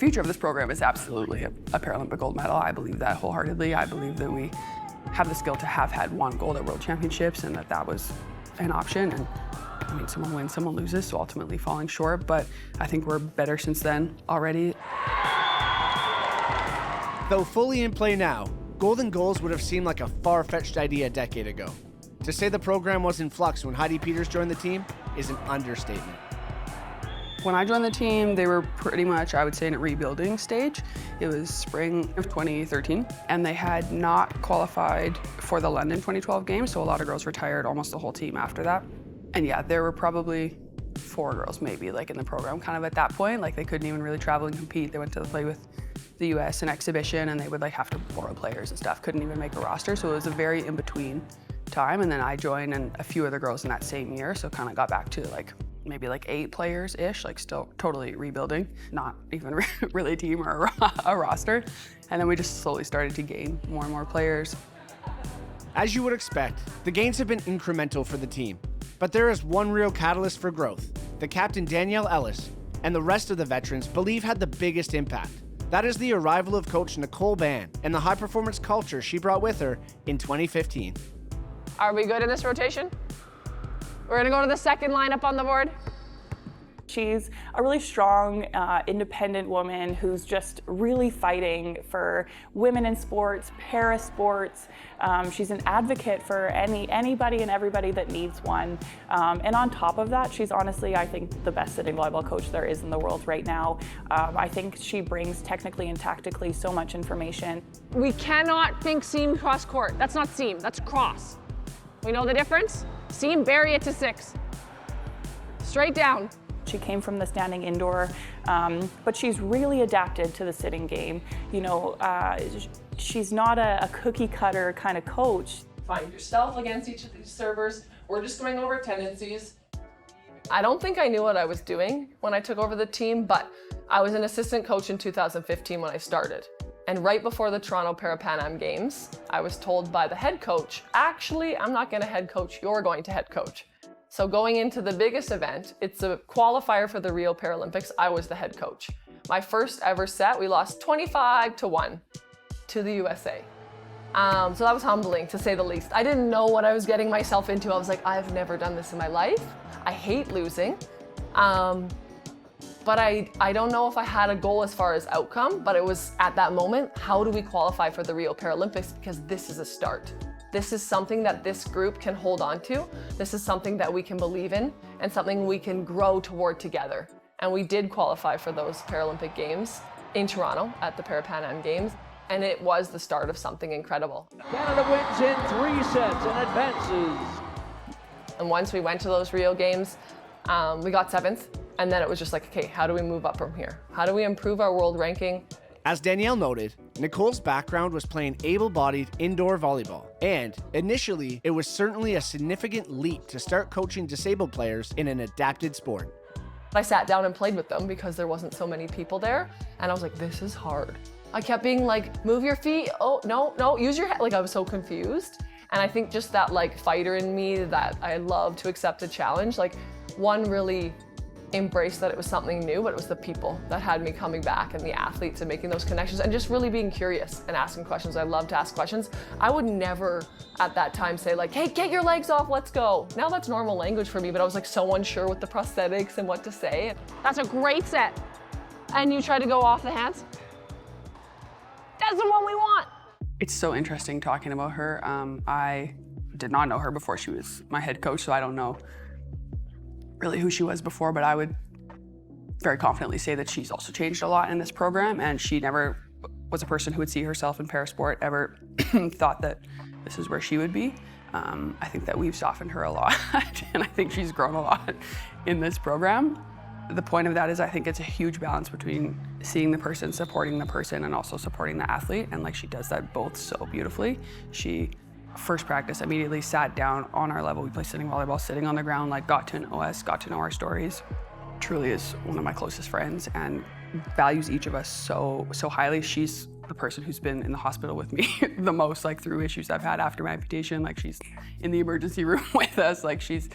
future of this program is absolutely a Paralympic gold medal. I believe that wholeheartedly. I believe that we have the skill to have had one gold at World Championships and that was an option. And I mean, someone wins, someone loses, so ultimately falling short, but I think we're better since then already. Though fully in play now, golden goals would have seemed like a far-fetched idea a decade ago. To say the program was in flux when Heidi Peters joined the team is an understatement. When I joined the team, they were pretty much, I would say, in a rebuilding stage. It was spring of 2013, and they had not qualified for the London 2012 games, so a lot of girls retired, almost the whole team after that. And yeah, there were probably 4 girls maybe like in the program kind of at that point. Like they couldn't even really travel and compete. They went to play with the US in exhibition, and they would like have to borrow players and stuff. Couldn't even make a roster, so it was a very in-between time. And then I joined and a few other girls in that same year, so kind of got back to like maybe like 8 players-ish, like still totally rebuilding, not even really a team or a roster. And then we just slowly started to gain more and more players. As you would expect, the gains have been incremental for the team, but there is one real catalyst for growth that Captain Danielle Ellis and the rest of the veterans believe had the biggest impact. That is the arrival of Coach Nicole Ban and the high-performance culture she brought with her in 2015. Are we good in this rotation? We're gonna go to the second lineup on the board. She's a really strong, independent woman who's just really fighting for women in sports, para-sports. She's an advocate for anybody and everybody that needs one. And on top of that, she's honestly, I think, the best sitting volleyball coach there is in the world right now. I think she brings technically and tactically so much information. We cannot think seam cross court. That's not seam, that's cross. We know the difference? Seam, bury it to 6. Straight down. She came from the standing indoor, but she's really adapted to the sitting game. You know, she's not a cookie cutter kind of coach. Find yourself against each of these servers. We're just going over tendencies. I don't think I knew what I was doing when I took over the team, but I was an assistant coach in 2015 when I started. And right before the Toronto Para-Pan Am Games, I was told by the head coach, actually, I'm not gonna head coach, you're going to head coach. So going into the biggest event, it's a qualifier for the Rio Paralympics, I was the head coach. My first ever set, we lost 25-1 to the USA. So that was humbling, to say the least. I didn't know what I was getting myself into. I was like, I've never done this in my life. I hate losing. But I don't know if I had a goal as far as outcome, but it was at that moment, how do we qualify for the Rio Paralympics? Because this is a start. This is something that this group can hold on to. This is something that we can believe in and something we can grow toward together. And we did qualify for those Paralympic Games in Toronto at the Para-Pan Am Games. And it was the start of something incredible. Canada wins in 3 sets and advances. And once we went to those Rio Games, we got 7th. And then it was just like, okay, how do we move up from here? How do we improve our world ranking? As Danielle noted, Nicole's background was playing able-bodied indoor volleyball. And initially, it was certainly a significant leap to start coaching disabled players in an adapted sport. I sat down and played with them because there wasn't so many people there. And I was like, this is hard. I kept being like, move your feet. Oh, no, use your head. Like I was so confused. And I think just that like fighter in me that I love to accept a challenge, like one really embraced that it was something new, but it was the people that had me coming back and the athletes and making those connections and just really being curious and asking questions. I love to ask questions. I would never at that time say like, hey, get your legs off, let's go. Now that's normal language for me, but I was like so unsure with the prosthetics and what to say. That's a great set. And you try to go off the hands. That's the one we want. It's so interesting talking about her. I did not know her before she was my head coach, so I don't know really who she was before, but I would very confidently say that she's also changed a lot in this program, and she never was a person who would see herself in parasport, ever thought that this is where she would be. I think that we've softened her a lot, and I think she's grown a lot in this program. The point of that is I think it's a huge balance between seeing the person, supporting the person, and also supporting the athlete, and like she does that both so beautifully. She first practice immediately sat down on our level. We play sitting volleyball, sitting on the ground, like got to know us, got to know our stories. Truly is one of my closest friends and values each of us so highly. She's the person who's been in the hospital with me the most, like through issues I've had after my amputation. Like she's in the emergency room with us. Like she's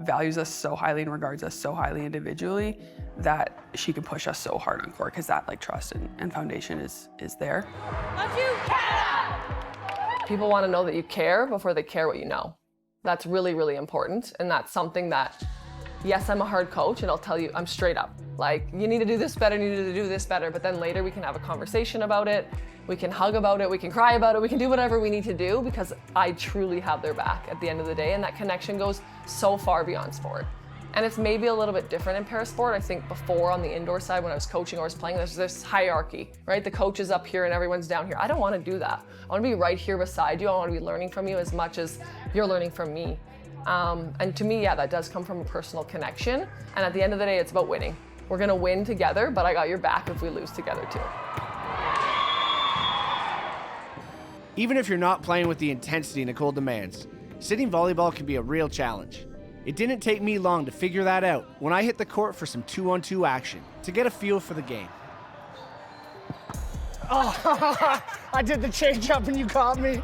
values us so highly and regards us so highly individually that she can push us so hard on court because that like trust and foundation is there. People want to know that you care before they care what you know. That's really, really important. And that's something that, yes, I'm a hard coach and I'll tell you, I'm straight up. Like, you need to do this better, you need to do this better, but then later we can have a conversation about it, we can hug about it, we can cry about it, we can do whatever we need to do because I truly have their back at the end of the day, and that connection goes so far beyond sport. And it's maybe a little bit different in parasport. I think before on the indoor side when I was coaching or I was playing, there's this hierarchy, right? The coach is up here and everyone's down here. I don't want to do that. I want to be right here beside you. I want to be learning from you as much as you're learning from me. And to me, yeah, that does come from a personal connection. And at the end of the day, it's about winning. We're going to win together, but I got your back if we lose together too. Even if you're not playing with the intensity Nicole demands, sitting volleyball can be a real challenge. It didn't take me long to figure that out when I hit the court for some 2-on-2 action to get a feel for the game. Oh, I did the change up and you caught me.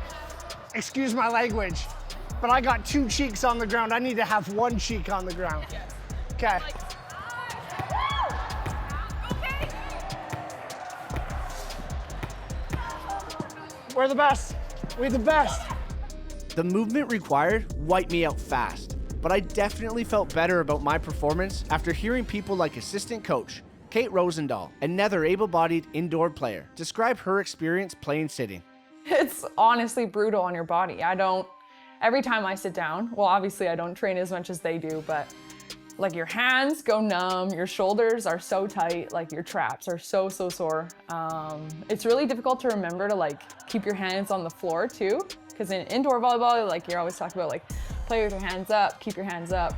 Excuse my language, but I got 2 cheeks on the ground. I need to have 1 cheek on the ground. Okay. We're the best. We're the best. The movement required wiped me out fast, but I definitely felt better about my performance after hearing people like assistant coach Kate Rosendahl, another able-bodied indoor player, describe her experience playing sitting. It's honestly brutal on your body. Every time I sit down, well, obviously I don't train as much as they do, but like your hands go numb, your shoulders are so tight, like your traps are so sore. It's really difficult to remember to like keep your hands on the floor too, because in indoor volleyball, like you're always talking about like play with your hands up, keep your hands up,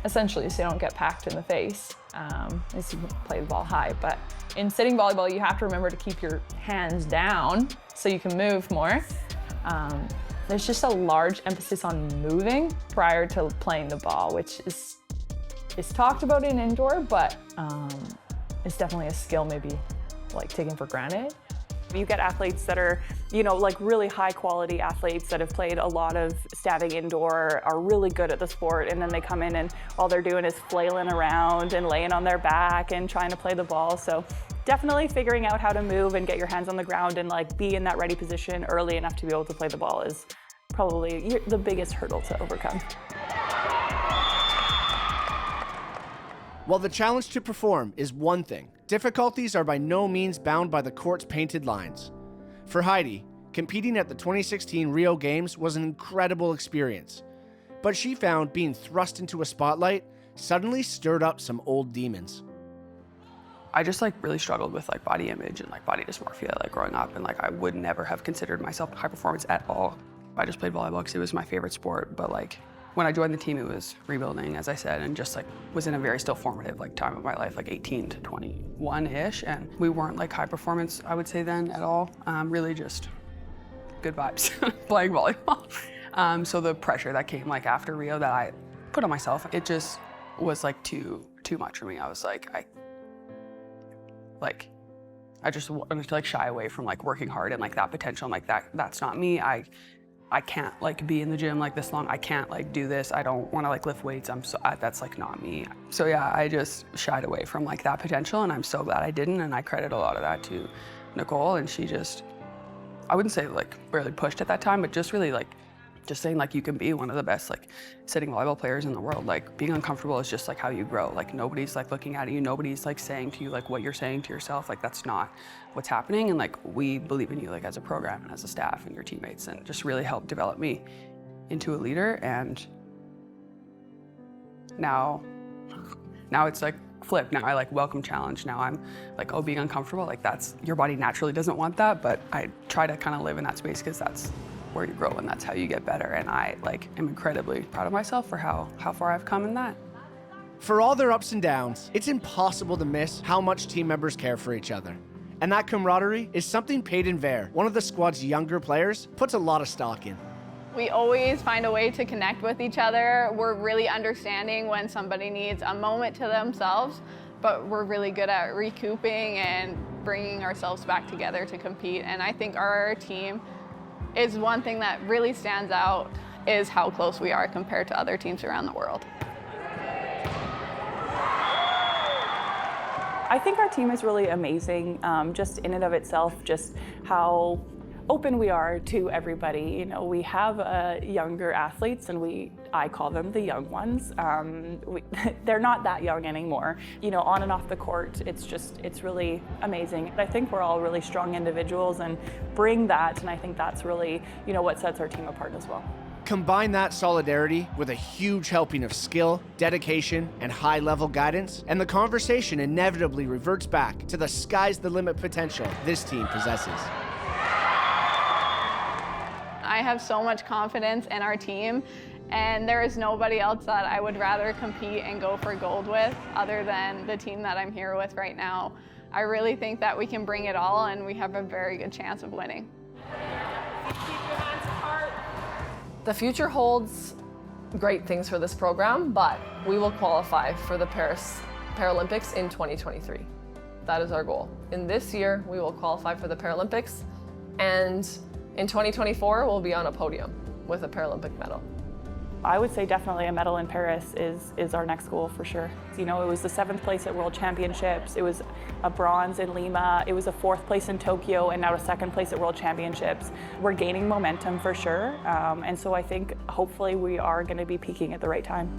essentially so you don't get packed in the face as you play the ball high. But in sitting volleyball, you have to remember to keep your hands down so you can move more. There's just a large emphasis on moving prior to playing the ball, which is talked about in indoor, but it's definitely a skill maybe like taken for granted. You get athletes that are, like really high quality athletes that have played a lot of stabbing indoor, are really good at the sport, and then they come in and all they're doing is flailing around and laying on their back and trying to play the ball. So definitely figuring out how to move and get your hands on the ground and like be in that ready position early enough to be able to play the ball is probably the biggest hurdle to overcome. While the challenge to perform is one thing, difficulties are by no means bound by the court's painted lines. For Heidi, competing at the 2016 Rio Games was an incredible experience, but she found being thrust into a spotlight suddenly stirred up some old demons. I just like really struggled with like body image and like body dysmorphia like growing up, and like I would never have considered myself high performance at all. I just played volleyball because it was my favorite sport, but like when I joined the team, it was rebuilding, as I said, and just like was in a very still formative like time of my life, like 18 to 21-ish, and we weren't like high performance, I would say then at all. Really just good vibes playing volleyball. So the pressure that came like after Rio that I put on myself, it just was like too much for me. I was like, I just wanted to like shy away from like working hard and like that potential. I'm like, that's not me. I can't like be in the gym like this long. I can't like do this. I don't want to like lift weights. That's like not me. So yeah, I just shied away from like that potential, and I'm so glad I didn't. And I credit a lot of that to Nicole, and she just, I wouldn't say like really pushed at that time, but just really like just saying like you can be one of the best like sitting volleyball players in the world. Like being uncomfortable is just like how you grow. Like nobody's like looking at you. Nobody's like saying to you like what you're saying to yourself. Like that's not what's happening. And like we believe in you like as a program and as a staff and your teammates, and just really helped develop me into a leader. And now it's like flip. Now I like welcome challenge. Now I'm like, oh, being uncomfortable, like that's, your body naturally doesn't want that, but I try to kind of live in that space because that's where you grow and that's how you get better. And I like am incredibly proud of myself for how far I've come in that. For all their ups and downs, it's impossible to miss how much team members care for each other. And that camaraderie is something Peyton Vare, one of the squad's younger players, puts a lot of stock in. We always find a way to connect with each other. We're really understanding when somebody needs a moment to themselves, but we're really good at recouping and bringing ourselves back together to compete. And I think our team is one thing that really stands out is how close we are compared to other teams around the world. I think our team is really amazing, just in and of itself, just how open we are to everybody. You know, we have younger athletes, and I call them the young ones. They're not that young anymore. You know, on and off the court, it's really amazing. I think we're all really strong individuals and bring that, and I think that's really, you know, what sets our team apart as well. Combine that solidarity with a huge helping of skill, dedication, and high-level guidance, and the conversation inevitably reverts back to the sky's the limit potential this team possesses. I have so much confidence in our team, and there is nobody else that I would rather compete and go for gold with other than the team that I'm here with right now. I really think that we can bring it all, and we have a very good chance of winning. The future holds great things for this program, but we will qualify for the Paris Paralympics in 2023. That is our goal. In this year, we will qualify for the Paralympics, and in 2024, we'll be on a podium with a Paralympic medal. I would say definitely a medal in Paris is our next goal for sure. You know, it was the 7th place at World Championships, it was a bronze in Lima, it was a 4th place in Tokyo, and now a 2nd place at World Championships. We're gaining momentum for sure, and so I think hopefully we are going to be peaking at the right time.